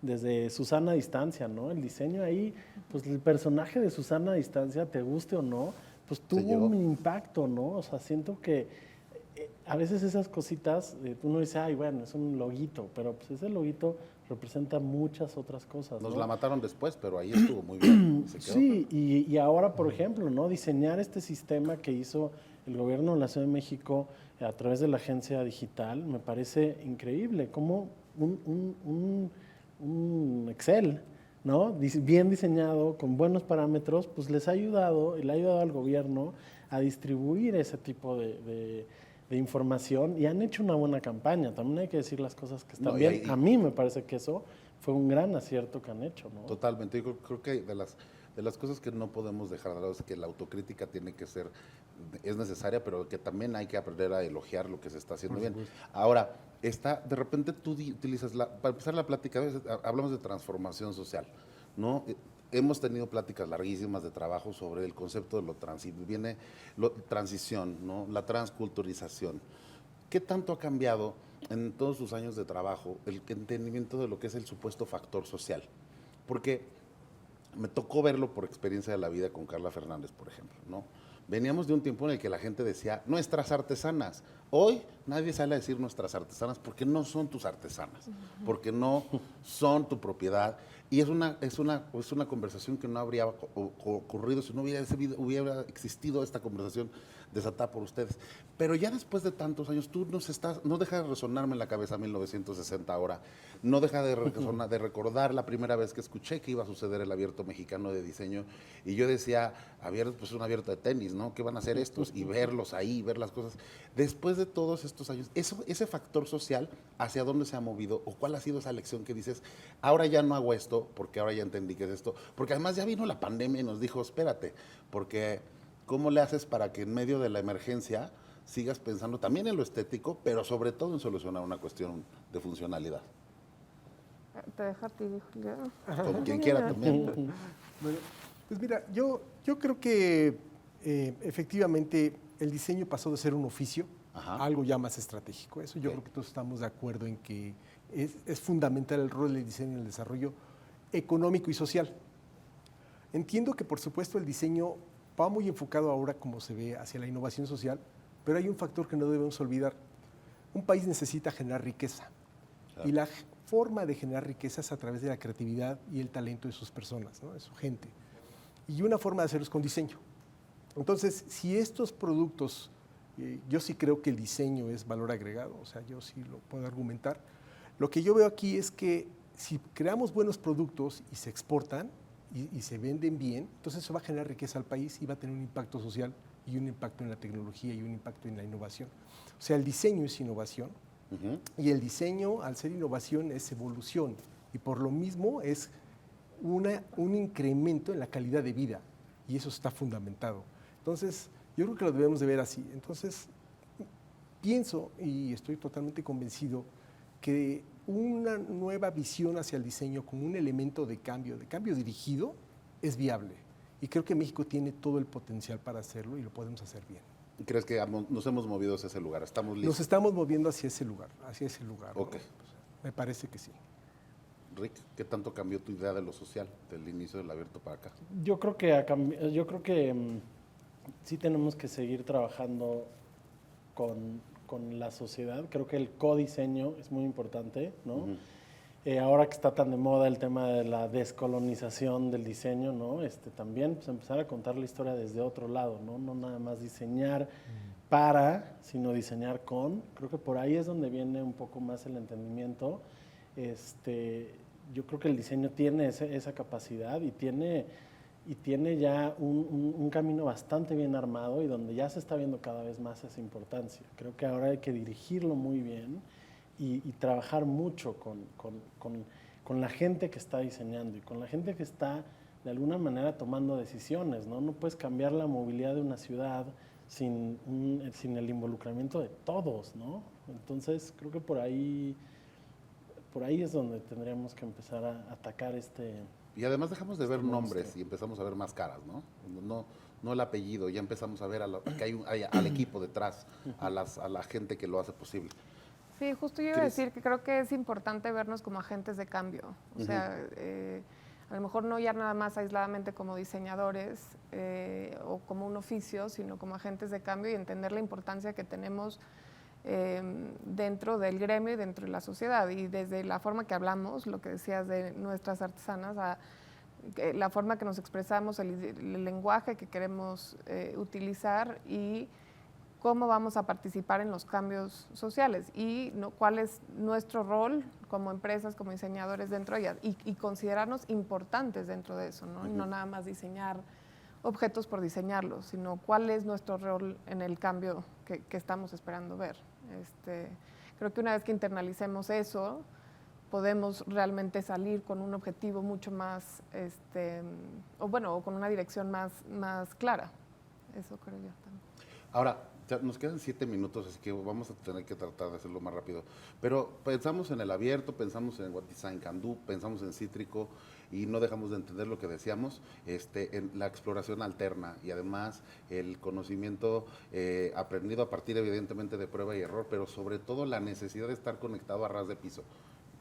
S4: desde Susana Distancia, ¿no? El diseño ahí, pues el personaje de Susana Distancia, te guste o no, pues tuvo un impacto, ¿no? O sea, siento que a veces esas cositas, uno dice, bueno, es un loguito, pero pues ese loguito representa muchas otras cosas,
S1: Nos
S4: ¿no?
S1: la mataron después, pero ahí estuvo muy bien. Se quedó.
S4: Sí, y ahora, por ejemplo, ¿no? Diseñar este sistema que hizo el gobierno de la Ciudad de México a través de la agencia digital, me parece increíble, como un Excel, ¿no? Bien diseñado, con buenos parámetros, pues le ha ayudado al gobierno a distribuir ese tipo de información y han hecho una buena campaña. También hay que decir las cosas que están bien. A mí me parece que eso fue un gran acierto que han hecho, ¿no?
S1: Totalmente. Yo creo que de las cosas que no podemos dejar de lado es que la autocrítica tiene que ser, es necesaria, pero que también hay que aprender a elogiar lo que se está haciendo bien. Ahora, de repente tú utilizas, para empezar la plática, a veces hablamos de transformación social, ¿no? Hemos tenido pláticas larguísimas de trabajo sobre el concepto de transición, ¿no? La transculturización. ¿Qué tanto ha cambiado en todos sus años de trabajo el entendimiento de lo que es el supuesto factor social? Porque me tocó verlo por experiencia de la vida con Carla Fernández, por ejemplo, ¿no? Veníamos de un tiempo en el que la gente decía, nuestras artesanas. Hoy nadie sale a decir nuestras artesanas porque no son tus artesanas, porque no son tu propiedad. Y es una conversación que no habría ocurrido si no hubiera existido esta conversación desatada por ustedes. Pero ya después de tantos años, no deja de resonarme en la cabeza 1960 ahora, no deja de recordar la primera vez que escuché que iba a suceder el Abierto Mexicano de Diseño, y yo decía, pues un abierto de tenis, ¿no? ¿Qué van a hacer estos? Y verlos ahí, ver las cosas. Después de todos estos años, ese factor social, ¿hacia dónde se ha movido? ¿O cuál ha sido esa lección que dices, ahora ya no hago esto, porque ahora ya entendí que es esto? Porque además ya vino la pandemia y nos dijo, espérate, porque ¿cómo le haces para que en medio de la emergencia sigas pensando también en lo estético, pero sobre todo en solucionar una cuestión de funcionalidad?
S3: Te dejo a ti, Julio.
S1: Como quien quiera también.
S2: Bueno, pues mira, yo creo que efectivamente el diseño pasó de ser un oficio a algo ya más estratégico. Eso yo creo que todos estamos de acuerdo en que es fundamental el rol del diseño en el desarrollo económico y social. Entiendo que por supuesto el diseño va muy enfocado ahora, como se ve, hacia la innovación social, pero hay un factor que no debemos olvidar. Un país necesita generar riqueza. Claro. Y la forma de generar riqueza es a través de la creatividad y el talento de sus personas, ¿no? De su gente. Y una forma de hacerlo es con diseño. Entonces, si estos productos, yo sí creo que el diseño es valor agregado, o sea, yo sí lo puedo argumentar. Lo que yo veo aquí es que si creamos buenos productos y se exportan y se venden bien, entonces eso va a generar riqueza al país y va a tener un impacto social y un impacto en la tecnología y un impacto en la innovación. O sea, el diseño es innovación y el diseño, al ser innovación, es evolución y por lo mismo es un incremento en la calidad de vida y eso está fundamentado. Entonces, yo creo que lo debemos de ver así. Entonces, pienso y estoy totalmente convencido que una nueva visión hacia el diseño como un elemento de cambio dirigido, es viable. Y creo que México tiene todo el potencial para hacerlo y lo podemos hacer bien.
S1: ¿Crees que nos hemos movido hacia ese lugar? ¿Estamos listos?
S2: Nos estamos moviendo hacia ese lugar.
S1: Ok.
S2: ¿No? Me parece que sí.
S1: Rick, ¿qué tanto cambió tu idea de lo social del inicio del abierto para acá?
S4: Yo creo que sí tenemos que seguir trabajando con la sociedad. Creo que el codiseño es muy importante, ¿no? Ahora que está tan de moda el tema de la descolonización del diseño, ¿no? También pues, empezar a contar la historia desde otro lado, ¿no? No nada más diseñar para, sino diseñar con. Creo que por ahí es donde viene un poco más el entendimiento. Yo creo que el diseño tiene esa capacidad y tiene ya un camino bastante bien armado y donde ya se está viendo cada vez más esa importancia. Creo que ahora hay que dirigirlo muy bien y trabajar mucho con la gente que está diseñando y con la gente que está de alguna manera tomando decisiones, ¿no? No puedes cambiar la movilidad de una ciudad sin el involucramiento de todos, ¿no? Entonces creo que por ahí es donde tendríamos que empezar a atacar
S1: Y además dejamos de ver nombres y empezamos a ver más caras, ¿no? No el apellido, ya empezamos a ver que hay al equipo detrás, a la gente que lo hace posible.
S3: Sí, justo yo iba a decir que creo que es importante vernos como agentes de cambio. O sea, a lo mejor no ya nada más aisladamente como diseñadores o como un oficio, sino como agentes de cambio y entender la importancia que tenemos dentro del gremio y dentro de la sociedad. Y desde la forma que hablamos, lo que decías de nuestras artesanas, a la forma que nos expresamos, el lenguaje que queremos utilizar y cómo vamos a participar en los cambios sociales y cuál es nuestro rol como empresas, como diseñadores dentro de ellas y considerarnos importantes dentro de eso, ¿no? Y no nada más diseñar objetos por diseñarlos, sino cuál es nuestro rol en el cambio que estamos esperando ver. Creo que una vez que internalicemos eso, podemos realmente salir con un objetivo mucho más, o con una dirección más clara. Eso creo yo también.
S1: Ahora, ya nos quedan 7 minutos, así que vamos a tener que tratar de hacerlo más rápido. Pero pensamos en el abierto, pensamos en What Design Can Do, pensamos en Cítrico y no dejamos de entender lo que decíamos, en la exploración alterna y además el conocimiento aprendido a partir evidentemente de prueba y error, pero sobre todo la necesidad de estar conectado a ras de piso.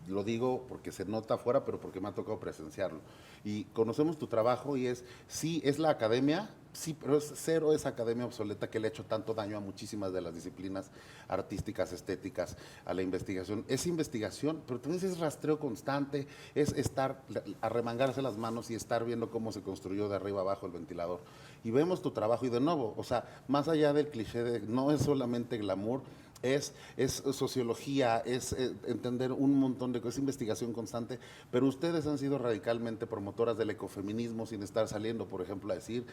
S1: Lo digo porque se nota afuera, pero porque me ha tocado presenciarlo. Y conocemos tu trabajo y sí, es la academia, sí, pero es cero esa academia obsoleta que le ha hecho tanto daño a muchísimas de las disciplinas artísticas, estéticas, a la investigación. Es investigación, pero también es rastreo constante, es estar, arremangarse las manos y estar viendo cómo se construyó de arriba abajo el ventilador. Y vemos tu trabajo y de nuevo, o sea, más allá del cliché de no es solamente glamour, es sociología, es entender un montón de cosas, es investigación constante, pero ustedes han sido radicalmente promotoras del ecofeminismo sin estar saliendo, por ejemplo, a decir,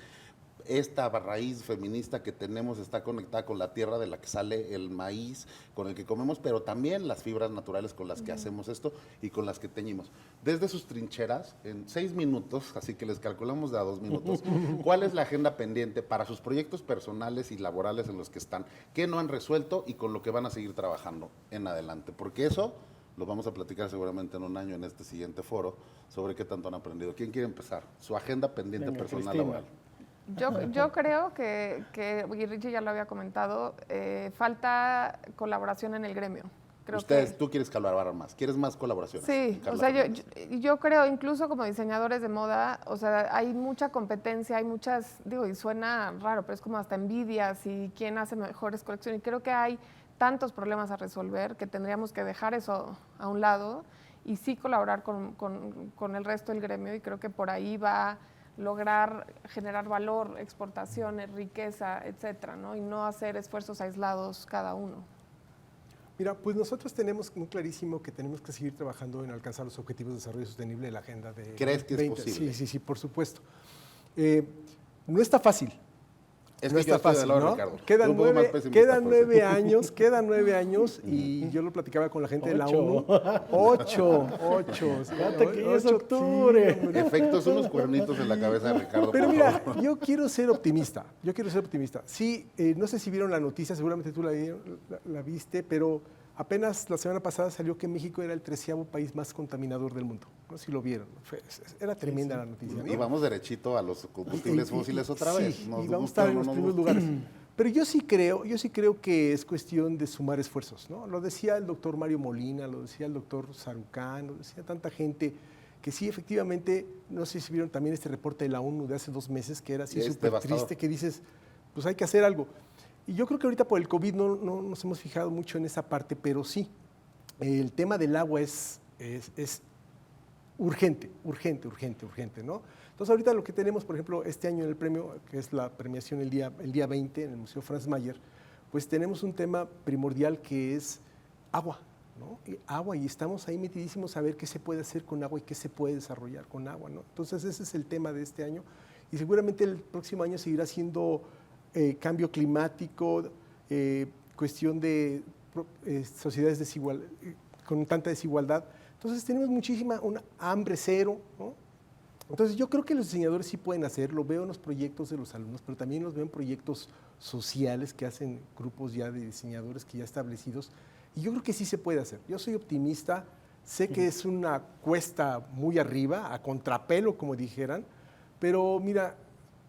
S1: esta raíz feminista que tenemos está conectada con la tierra de la que sale el maíz, con el que comemos, pero también las fibras naturales con las que hacemos esto y con las que teñimos. Desde sus trincheras, en 6 minutos, así que les calculamos de a 2 minutos, ¿cuál es la agenda pendiente para sus proyectos personales y laborales en los que están? ¿Qué no han resuelto y con lo que van a seguir trabajando en adelante? Porque eso lo vamos a platicar seguramente en un año en este siguiente foro, sobre qué tanto han aprendido. ¿Quién quiere empezar? Su agenda pendiente personal
S4: Cristina.
S1: laboral.
S3: Yo creo que, y Richie ya lo había comentado, falta colaboración en el gremio. Creo
S1: Tú quieres colaborar más, quieres más colaboraciones.
S3: Sí, o sea, yo creo, incluso como diseñadores de moda, o sea, hay mucha competencia, hay muchas, y suena raro, pero es como hasta envidias y quién hace mejores colecciones. Y creo que hay tantos problemas a resolver que tendríamos que dejar eso a un lado y sí colaborar con el resto del gremio y creo que por ahí va lograr generar valor, exportaciones, riqueza, etcétera, ¿no? Y no hacer esfuerzos aislados cada uno.
S2: Mira, pues nosotros tenemos muy clarísimo que tenemos que seguir trabajando en alcanzar los objetivos de desarrollo sostenible de la Agenda de
S1: ¿Crees que es
S2: 20.
S1: posible?
S2: Sí, por supuesto. No está fácil.
S1: Es
S2: No
S1: que yo
S2: está
S1: estoy del
S2: fácil,
S1: lado de
S2: ¿no?
S1: Ricardo. Yo
S2: Quedan
S1: un poco más
S2: nueve,
S1: pesimista,
S2: quedan
S1: pues.
S2: 9 años y yo lo platicaba con la gente de la
S4: 8.
S2: ONU. 8.
S4: Fíjate que ya es octubre.
S1: Efectos, unos cuernitos en la cabeza de Ricardo.
S2: Pero
S1: por
S2: mira,
S1: favor.
S2: yo quiero ser optimista. Sí, no sé si vieron la noticia, seguramente tú la viste, pero apenas la semana pasada salió que México era el 13º país más contaminador del mundo. No sé si lo vieron. Era tremenda la noticia, ¿no?
S1: Y vamos derechito a los combustibles fósiles otra vez.
S2: Sí,
S1: Nos
S2: y vamos a
S1: gusta
S2: estar
S1: o
S2: en
S1: no
S2: los
S1: nos
S2: primeros
S1: gusta.
S2: lugares. Pero yo sí creo que es cuestión de sumar esfuerzos, ¿no? Lo decía el doctor Mario Molina, lo decía el doctor Sarucán, lo decía tanta gente que sí, efectivamente, no sé si vieron también este reporte de la ONU de hace 2 meses, que era así
S1: Es
S2: súper
S1: devastador.
S2: triste, que dices, pues hay que hacer algo. Y yo creo que ahorita por el COVID no nos hemos fijado mucho en esa parte, pero sí, el tema del agua es urgente, ¿no? Entonces ahorita lo que tenemos, por ejemplo, este año en el premio, que es la premiación el día 20 en el Museo Franz Mayer, pues tenemos un tema primordial que es agua, ¿no? Agua, y estamos ahí metidísimos a ver qué se puede hacer con agua y qué se puede desarrollar con agua, ¿no? Entonces ese es el tema de este año y seguramente el próximo año seguirá siendo cambio climático, cuestión de sociedades con tanta desigualdad. Entonces tenemos una hambre cero, ¿no? Entonces yo creo que los diseñadores sí pueden hacer, lo veo en los proyectos de los alumnos, pero también los veo en proyectos sociales que hacen grupos ya de diseñadores que ya establecidos, y yo creo que sí se puede hacer. Yo soy optimista, sé que es una cuesta muy arriba, a contrapelo, como dijeran, pero mira,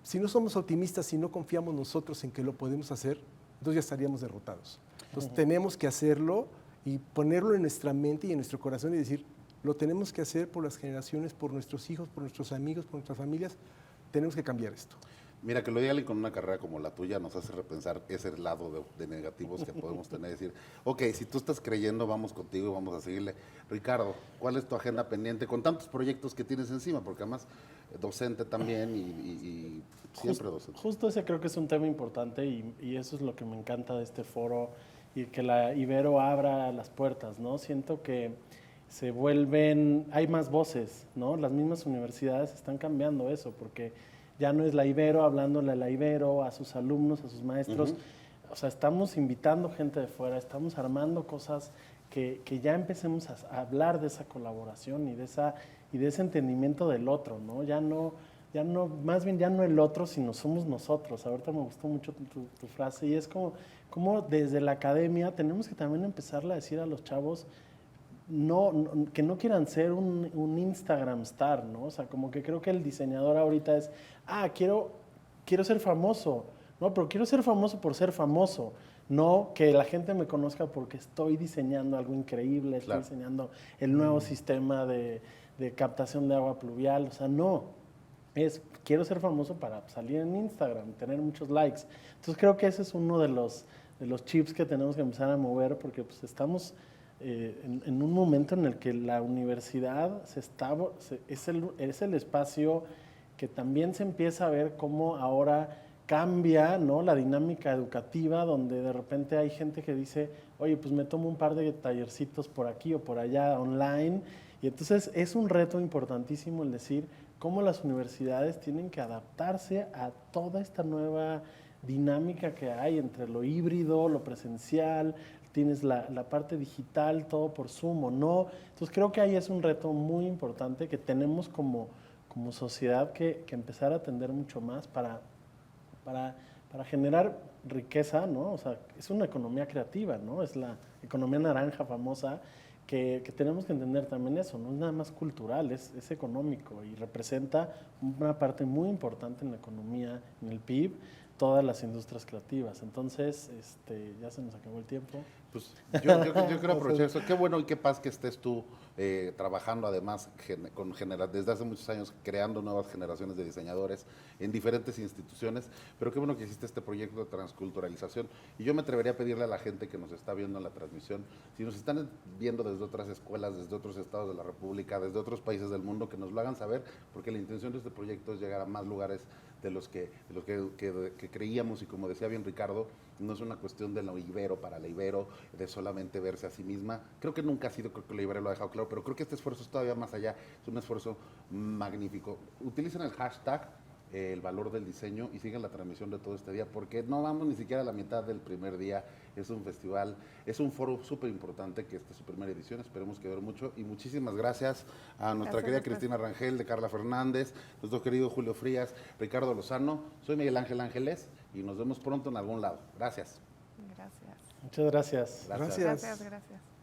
S2: si no somos optimistas, si no confiamos nosotros en que lo podemos hacer, entonces ya estaríamos derrotados. Entonces tenemos que hacerlo y ponerlo en nuestra mente y en nuestro corazón y decir, lo tenemos que hacer por las generaciones, por nuestros hijos, por nuestros amigos, por nuestras familias. Tenemos que cambiar esto.
S1: Mira, que lo diga alguien con una carrera como la tuya nos hace repensar ese lado de negativos que podemos tener. Decir, ok, si tú estás creyendo, vamos contigo y vamos a seguirle. Ricardo, ¿cuál es tu agenda pendiente con tantos proyectos que tienes encima? Porque además, docente también y siempre docente.
S4: Justo ese creo que es un tema importante y eso es lo que me encanta de este foro y que la Ibero abra las puertas, ¿no? Siento que hay más voces, ¿no? Las mismas universidades están cambiando eso, porque ya no es la Ibero hablándole a la Ibero, a sus alumnos, a sus maestros. O sea, estamos invitando gente de fuera, estamos armando cosas que ya empecemos a hablar de esa colaboración y de ese entendimiento del otro, ¿no? Más bien ya no el otro, sino somos nosotros. Ahorita me gustó mucho tu frase y es como desde la academia tenemos que también empezarle a decir a los chavos que no quieran ser un Instagram star, ¿no? O sea, como que creo que el diseñador ahorita es, quiero ser famoso, ¿no? Pero quiero ser famoso por ser famoso, no que la gente me conozca porque estoy diseñando algo increíble,
S1: Claro.
S4: estoy diseñando el nuevo sistema de captación de agua pluvial, o sea, no. Quiero ser famoso para salir en Instagram, tener muchos likes. Entonces creo que ese es uno de los chips que tenemos que empezar a mover porque pues estamos en un momento en el que la universidad es el espacio que también se empieza a ver cómo ahora cambia, ¿no? La dinámica educativa, donde de repente hay gente que dice, oye, pues me tomo un par de tallercitos por aquí o por allá online, y entonces es un reto importantísimo el decir cómo las universidades tienen que adaptarse a toda esta nueva dinámica que hay entre lo híbrido, lo presencial, tienes la parte digital, todo por Zoom o no. Entonces creo que ahí es un reto muy importante que tenemos como sociedad que empezar a atender mucho más para generar riqueza, ¿no? O sea, es una economía creativa, ¿no? Es la economía naranja famosa que tenemos que entender también eso, no es nada más cultural, es económico y representa una parte muy importante en la economía, en el PIB, todas las industrias creativas. Entonces, ya se nos acabó el tiempo.
S1: Pues yo quiero aprovechar eso. Qué bueno y qué paz que estés tú trabajando además desde hace muchos años creando nuevas generaciones de diseñadores en diferentes instituciones, pero qué bueno que hiciste este proyecto de transculturalización. Y yo me atrevería a pedirle a la gente que nos está viendo en la transmisión, si nos están viendo desde otras escuelas, desde otros estados de la República, desde otros países del mundo, que nos lo hagan saber, porque la intención de este proyecto es llegar a más lugares que creíamos, y como decía bien Ricardo, no es una cuestión de lo ibero para la ibero, de solamente verse a sí misma. Creo que nunca ha sido, creo que la ibero lo ha dejado claro, pero creo que este esfuerzo es todavía más allá, es un esfuerzo magnífico. Utilicen el hashtag el valor del diseño y sigan la transmisión de todo este día, porque no vamos ni siquiera a la mitad del primer día. Es un festival, es un foro súper importante, que esta es su primera edición, esperemos que dure mucho, y muchísimas gracias a nuestra querida Cristina Rangel, de Carla Fernández, nuestro querido Julio Frías, Ricardo Lozano. Soy Miguel Ángel Ángeles y nos vemos pronto en algún lado. Gracias.
S3: Gracias.
S4: Muchas gracias.
S2: Gracias.
S3: Gracias, gracias.